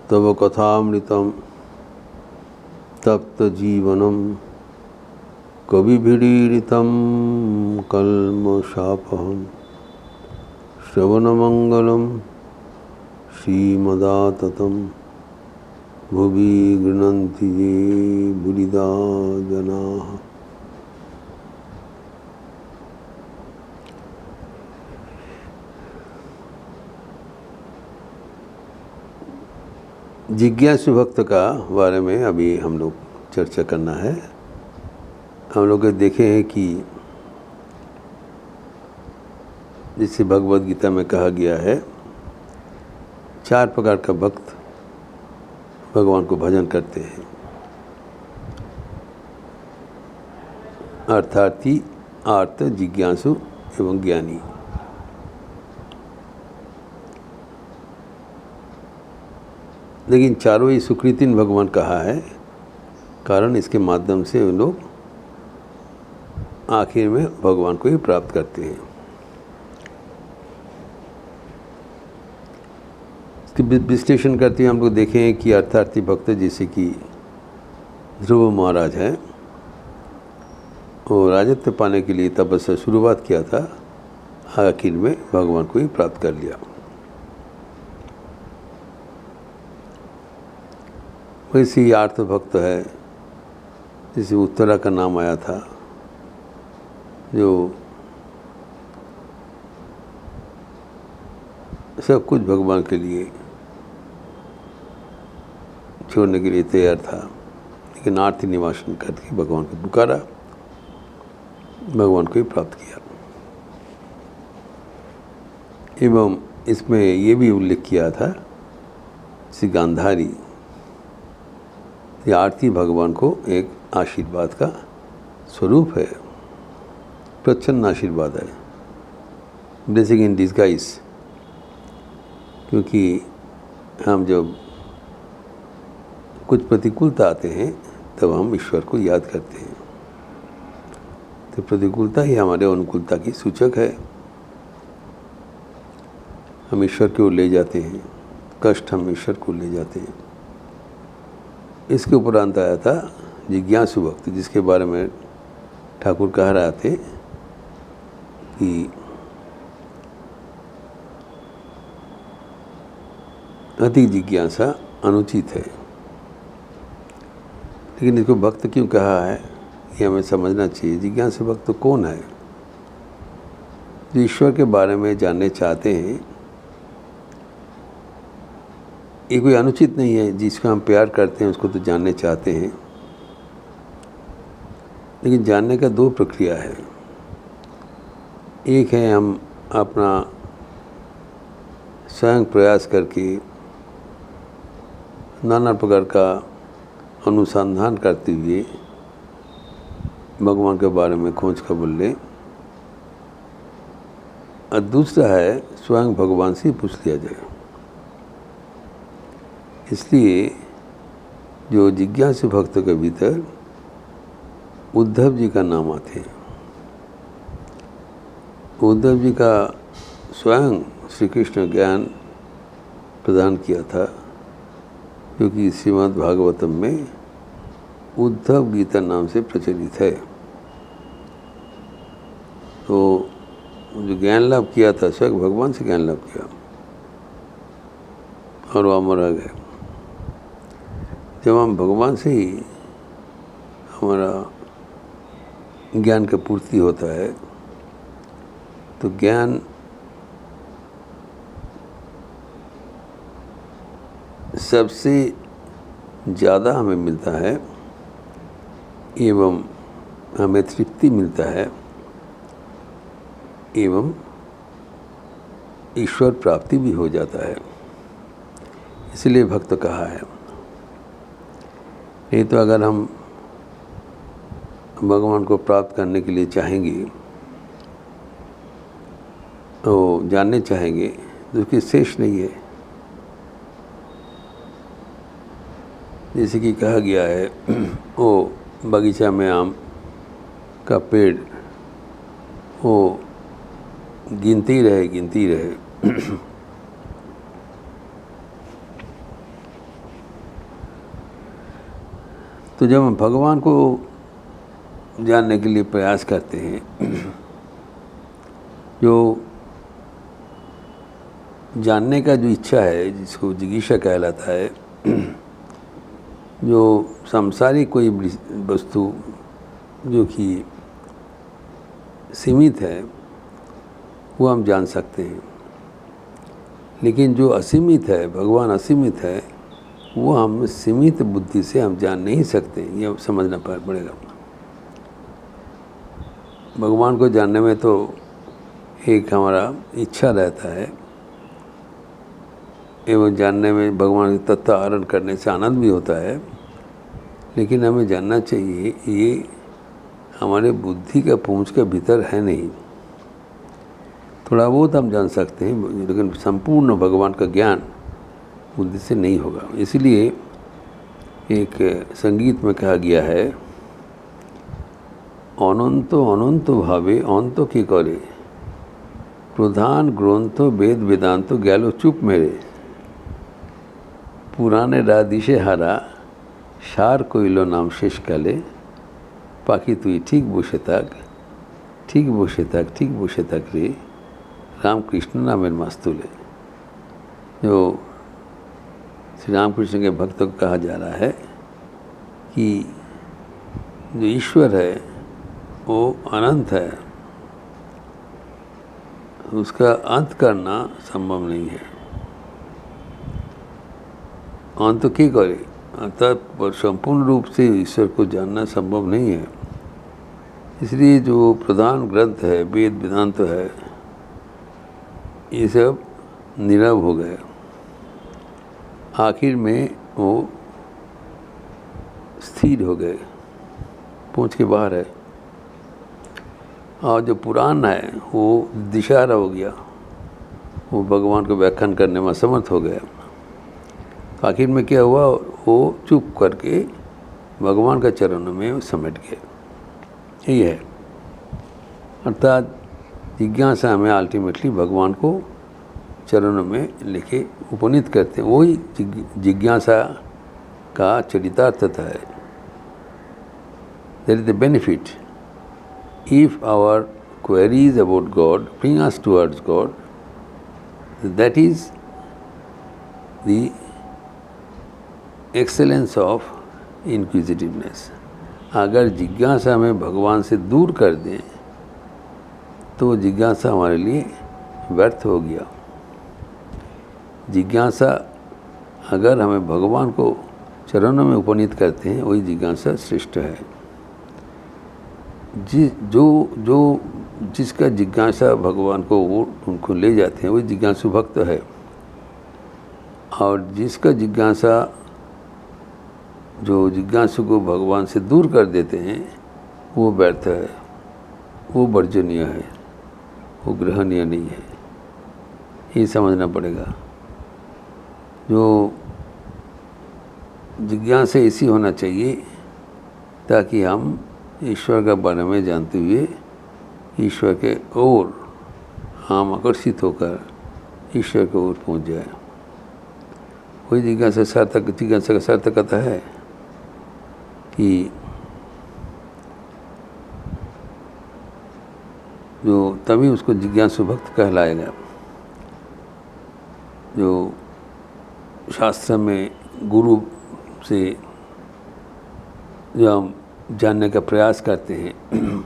तव कथामृतं तप्तजीवनं कविभिरीडितं कल्मषापहं श्रवणमंगलं श्रीमदाततं भुवि गृह्णन्ति ये बुरिदा जनाः। जिज्ञासु भक्त का बारे में अभी हम लोग चर्चा करना है। हम लोग देखे हैं कि जिसे भगवद गीता में कहा गया है 4 प्रकार का भक्त भगवान को भजन करते हैं। अर्थार्थी, आर्त, जिज्ञासु एवं ज्ञानी। लेकिन चारों ही सुकृतिन भगवान कहा है, कारण इसके माध्यम से वे लोग आखिर में भगवान को ही प्राप्त करते हैं। इसके विश्लेषण करते हुए हम लोग देखें कि अर्थार्थी भक्त जैसे कि ध्रुव महाराज हैं, वो राजत्व पाने के लिए तपस्या शुरुआत किया था, आखिर में भगवान को ही प्राप्त कर लिया। वैसे ही आर्त भक्त है, जिसे उत्तरा का नाम आया था, जो सब कुछ भगवान के लिए छोड़ने के लिए तैयार था, लेकिन आर्ति निवासन करके भगवान को पुकारा, भगवान को ही प्राप्त किया। एवं इसमें ये भी उल्लेख किया था श्री गांधारी, आरती भगवान को एक आशीर्वाद का स्वरूप है, प्रच्छन्न आशीर्वाद है, ब्लेसिंग इन डिस्गाइज। क्योंकि हम जब कुछ प्रतिकूलता आते हैं तब हम ईश्वर को याद करते हैं, तो प्रतिकूलता ही हमारे अनुकूलता की सूचक है। हम ईश्वर की ओर ले जाते हैं, कष्ट हम ईश्वर को ले जाते हैं। इसके उपरांत आया था जिज्ञासु भक्त, जिसके बारे में ठाकुर कह रहे थे कि अधिक जिज्ञासा अनुचित है। लेकिन इसको भक्त क्यों कहा है, ये हमें समझना चाहिए। जिज्ञासु भक्त तो कौन है? जो ईश्वर के बारे में जानने चाहते हैं। ये कोई अनुचित नहीं है, जिसको हम प्यार करते हैं उसको तो जानने चाहते हैं, लेकिन जानने का 2 प्रक्रिया है। एक है हम अपना स्वयं प्रयास करके नाना प्रकार का अनुसंधान करते हुए भगवान के बारे में खोज खबर लें, और दूसरा है स्वयं भगवान से पूछ लिया जाए। इसलिए जो जिज्ञासु भक्त के भीतर उद्धव जी का नाम आते हैं। उद्धव जी का स्वयं श्री कृष्ण ज्ञान प्रदान किया था, क्योंकि श्रीमद् भागवतम में उद्धव गीता नाम से प्रचलित है। तो जो ज्ञान लाभ किया था स्वयं भगवान से ज्ञान लाभ किया, और वो अमर रह गए। जब हम भगवान से ही हमारा ज्ञान का पूर्ति होता है, तो ज्ञान सबसे ज़्यादा हमें मिलता है, एवं हमें तृप्ति मिलता है, एवं ईश्वर प्राप्ति भी हो जाता है। इसलिए भक्त कहा है। नहीं तो अगर हम भगवान को प्राप्त करने के लिए चाहेंगे, तो जानने चाहेंगे, तो उसकी शेष नहीं है। जैसे कि कहा गया है, वो बगीचा में आम का पेड़, वो गिनती रहे तो जब हम भगवान को जानने के लिए प्रयास करते हैं, जो जानने का जो इच्छा है, जिसको जिज्ञासा कहलाता है, जो सांसारिक कोई वस्तु जो कि सीमित है वो हम जान सकते हैं, लेकिन जो असीमित है, भगवान असीमित है, वो हम सीमित बुद्धि से हम जान नहीं सकते। ये समझना पड़ेगा। भगवान को जानने में तो एक हमारा इच्छा रहता है, एवं जानने में भगवान के तत्व आहरण करने से आनंद भी होता है, लेकिन हमें जानना चाहिए ये हमारे बुद्धि का पहुँच के भीतर है नहीं। थोड़ा बहुत हम जान सकते हैं, लेकिन संपूर्ण भगवान का ज्ञान बुद्धि से नहीं होगा। इसलिए एक संगीत में कहा गया है, अनंत अनंत भावे अंत की करे, प्रधान ग्रंथ वेद वेदांत गैलो चुप मेरे, पुराने राधिशे हारा सार कइल नाम शेष काले, पाखी तुई ठीक बसे थाक, ठीक बसे थाक, ठीक बसे थाक रे, रामकृष्ण नामेर मास्तुले। जो श्री रामकृष्ण के भक्तों को कहा जा रहा है कि जो ईश्वर है वो अनंत है, उसका अंत करना संभव नहीं है। अंत क्या करे, अर्थात संपूर्ण रूप से ईश्वर को जानना संभव नहीं है। इसलिए जो प्रधान ग्रंथ है, वेद वेदांत है, ये सब नीरव हो गए। आखिर में वो स्थिर हो गए, पहुँच के बाहर है। और जो पुराण है वो दिशारा हो गया, वो भगवान को व्याख्यान करने में असमर्थ हो गया। आखिर में क्या हुआ, वो चुप करके भगवान का चरणों में समेट गए। यही है, अर्थात जिज्ञासा हमें अल्टीमेटली भगवान को चरणों में लेके उपनीत करते हैं। वही जिज्ञासा का चरितार्थता है। That is the benefit. If our queries about God bring us towards God, that is the excellence of inquisitiveness. अगर जिज्ञासा हमें भगवान से दूर कर दें तो जिज्ञासा हमारे लिए व्यर्थ हो गया। जिज्ञासा अगर हमें भगवान को चरणों में उपनीत करते हैं, वही जिज्ञासा श्रेष्ठ है। जिसका जिज्ञासा भगवान को वो उनको ले जाते हैं, वही जिज्ञासु भक्त है। और जिसका जिज्ञासा जो जिज्ञासु को भगवान से दूर कर देते हैं, वो व्यर्थ है, वो वर्जनीय है, वो ग्रहणीय नहीं है। ये समझना पड़ेगा। जो जिज्ञासा ऐसी होना चाहिए ताकि हम ईश्वर के बारे में जानते हुए ईश्वर के ओर हम आकर्षित होकर ईश्वर की ओर पहुँच जाए। वही जिज्ञासा का सार्थकता है कि जो तभी उसको जिज्ञासु भक्त कहलाएगा। जो शास्त्र में गुरु से जो हम जानने का प्रयास करते हैं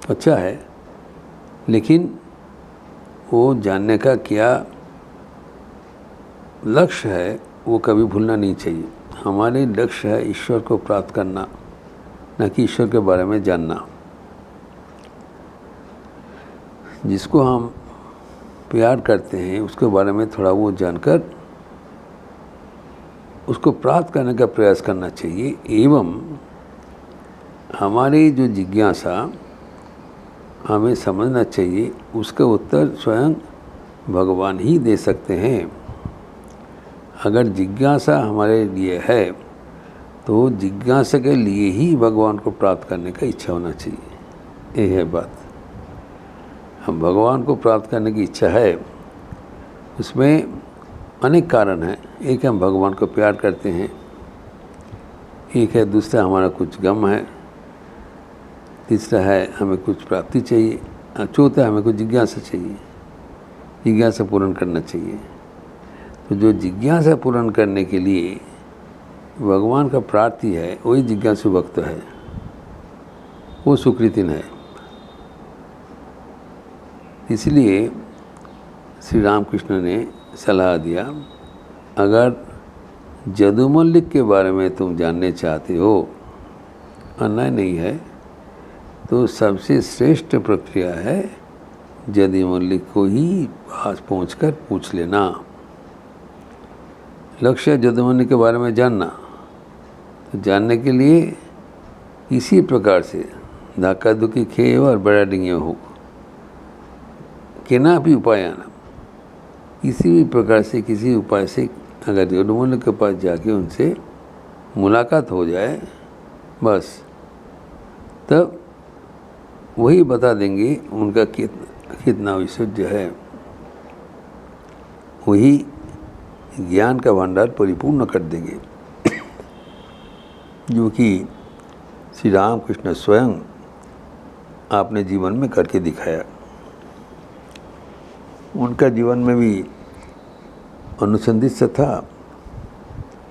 अच्छा है, लेकिन वो जानने का क्या लक्ष्य है वो कभी भूलना नहीं चाहिए। हमारे लक्ष्य है ईश्वर को प्राप्त करना, न कि ईश्वर के बारे में जानना। जिसको हम प्यार करते हैं उसके बारे में थोड़ा वो जानकर उसको प्राप्त करने का प्रयास करना चाहिए। एवं हमारी जो जिज्ञासा हमें समझना चाहिए, उसका उत्तर स्वयं भगवान ही दे सकते हैं। अगर जिज्ञासा हमारे लिए है तो जिज्ञासा के लिए ही भगवान को प्राप्त करने का इच्छा होना चाहिए। यही है बात। हम भगवान को प्राप्त करने की इच्छा है, उसमें अनेक कारण हैं। एक, हम भगवान को प्यार करते हैं। एक है, दूसरा हमारा कुछ गम है, तीसरा है हमें कुछ प्राप्ति चाहिए, चौथा हमें कुछ जिज्ञासा चाहिए, जिज्ञासा पूर्ण करना चाहिए। तो जो जिज्ञासा पूर्ण करने के लिए भगवान का प्रार्थी है वही जिज्ञासु भक्त है, वो सुकृतिन है। इसलिए श्री रामकृष्ण ने सलाह दिया, अगर जदुमल्लिक के बारे में तुम जानने चाहते हो, अन्याय नहीं है, तो सबसे श्रेष्ठ प्रक्रिया है जदुमल्लिक को ही पास पहुंचकर पूछ लेना। लक्ष्य जदुमल्लिक के बारे में जानना। तो जानने के लिए इसी प्रकार से धक्का धुक्की खे और बड़ा डिंगे हो केना भी उपाय आना, किसी भी प्रकार से किसी उपाय से अगर जदुमल्लिक के पास जाके उनसे मुलाकात हो जाए, बस तब वही बता देंगे उनका कितना ऐश्वर्य है, वही ज्ञान का भंडार परिपूर्ण कर देंगे, जो कि श्री रामकृष्ण स्वयं आपने जीवन में करके दिखाया। उनका जीवन में भी अनुसंधित था,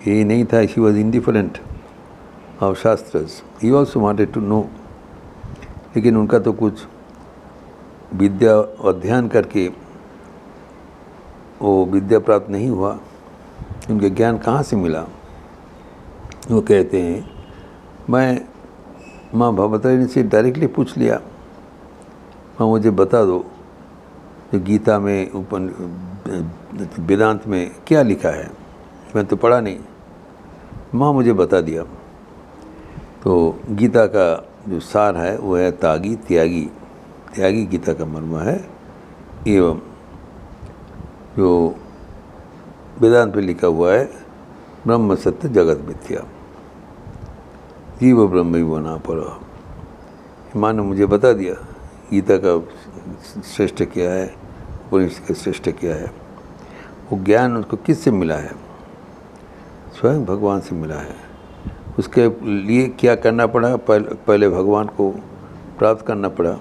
ये नहीं था he was indifferent of shastras, he also wanted to know. लेकिन उनका तो कुछ विद्या अध्ययन करके वो विद्या प्राप्त नहीं हुआ, उनके ज्ञान कहाँ से मिला। वो कहते हैं, मैं माँ भगवती से डायरेक्टली पूछ लिया, माँ मुझे बता दो जो गीता में वेदांत में क्या लिखा है, मैं तो पढ़ा नहीं। माँ मुझे बता दिया। तो गीता का जो सार है वो है त्यागी त्यागी, त्यागी गीता का मर्म है। एवं जो वेदांत पे लिखा हुआ है ब्रह्म सत्य जगत मिथ्या, जीव ब्रह्म ही बना पर। माँ ने मुझे बता दिया गीता का श्रेष्ठ क्या है, उपनिषद का श्रेष्ठ क्या है। वो ज्ञान उसको किससे मिला है? स्वयं भगवान से मिला है। उसके लिए क्या करना पड़ा? पहले भगवान को प्राप्त करना पड़ा।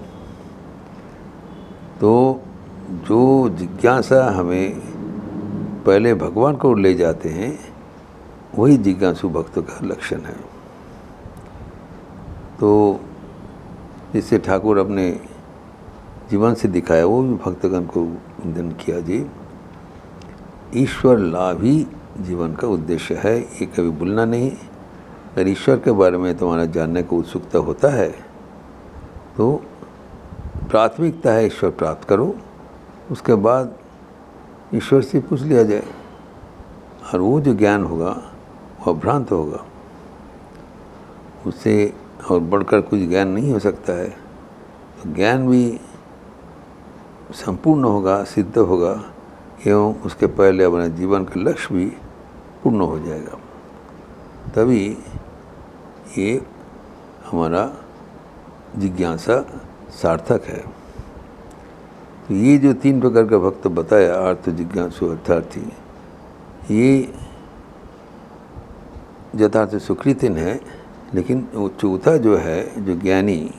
तो जो जिज्ञासा हमें पहले भगवान को ले जाते हैं, वही जिज्ञासु भक्तों का लक्षण है। तो जिससे ठाकुर अपने जीवन से दिखाया, वो भी भक्तगण को निवेदन किया जी, ईश्वर लाभ ही जीवन का उद्देश्य है, ये कभी भूलना नहीं। अगर ईश्वर के बारे में तुम्हारा जानने को उत्सुकता होता है तो प्राथमिकता है ईश्वर प्राप्त करो, उसके बाद ईश्वर से पूछ लिया जाए। और वो जो ज्ञान होगा वो अभ्रांत होगा, उससे और बढ़कर कुछ ज्ञान नहीं हो सकता है। तो ज्ञान भी संपूर्ण होगा, सिद्ध होगा, एवं उसके पहले अपने जीवन का लक्ष्य भी पूर्ण हो जाएगा। तभी ये हमारा जिज्ञासा सार्थक है। तो ये जो 3 प्रकार का भक्त बताया, अर्थ जिज्ञासु अर्थार्थी, ये यथार्थ सुकृतिन है। लेकिन वो चौथा जो है, जो ज्ञानी,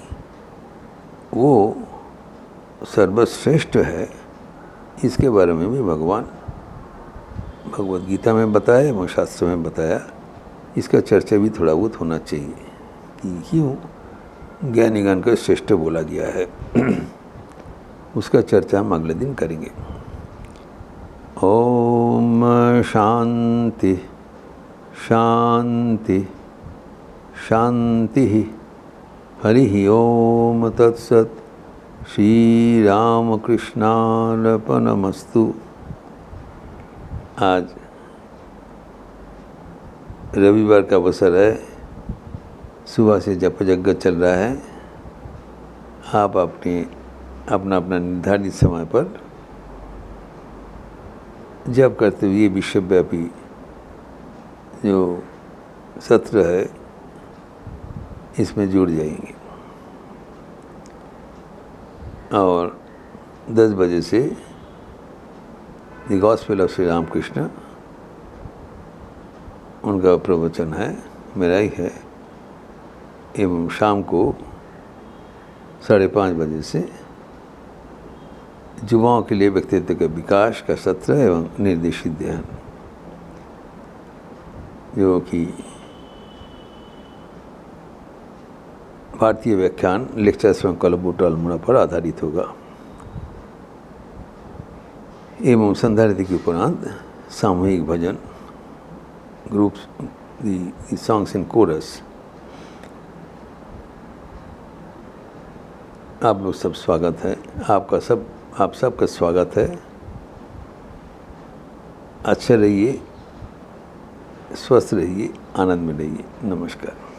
वो सर्वश्रेष्ठ है। इसके बारे में भी भगवान भगवद गीता में बताया एवं शास्त्र में बताया। इसका चर्चा भी थोड़ा बहुत होना चाहिए कि क्यों ज्ञानीगण को श्रेष्ठ बोला गया है। उसका चर्चा हम अगले दिन करेंगे। ओम शांति शांति शांति। हरि ओम तत्सत। श्री रामकृष्णार्पणमस्तु। आज रविवार का अवसर है, सुबह से जप यज्ञ चल रहा है। आप अपना निर्धारित समय पर जप करते हुए विश्वव्यापी जो सत्र है इसमें जुड़ जाएंगे। और 10 बजे से the gospel of Shri Ramakrishna, उनका प्रवचन है, मेरा ही है एवं शाम को 5:30 बजे से युवाओं के लिए व्यक्तित्व के विकास का सत्र एवं निर्देशित ध्यान, जो कि भारतीय व्याख्यान लेक्चर्स एवं कलबुट अल्मोड़ा पर आधारित होगा एवं संध्या आरती के उपरांत सामूहिक भजन groups the songs in chorus. आप लोग सब स्वागत है, आप सबका स्वागत है। अच्छे रहिए, स्वस्थ रहिए, आनंद में रहिए। नमस्कार।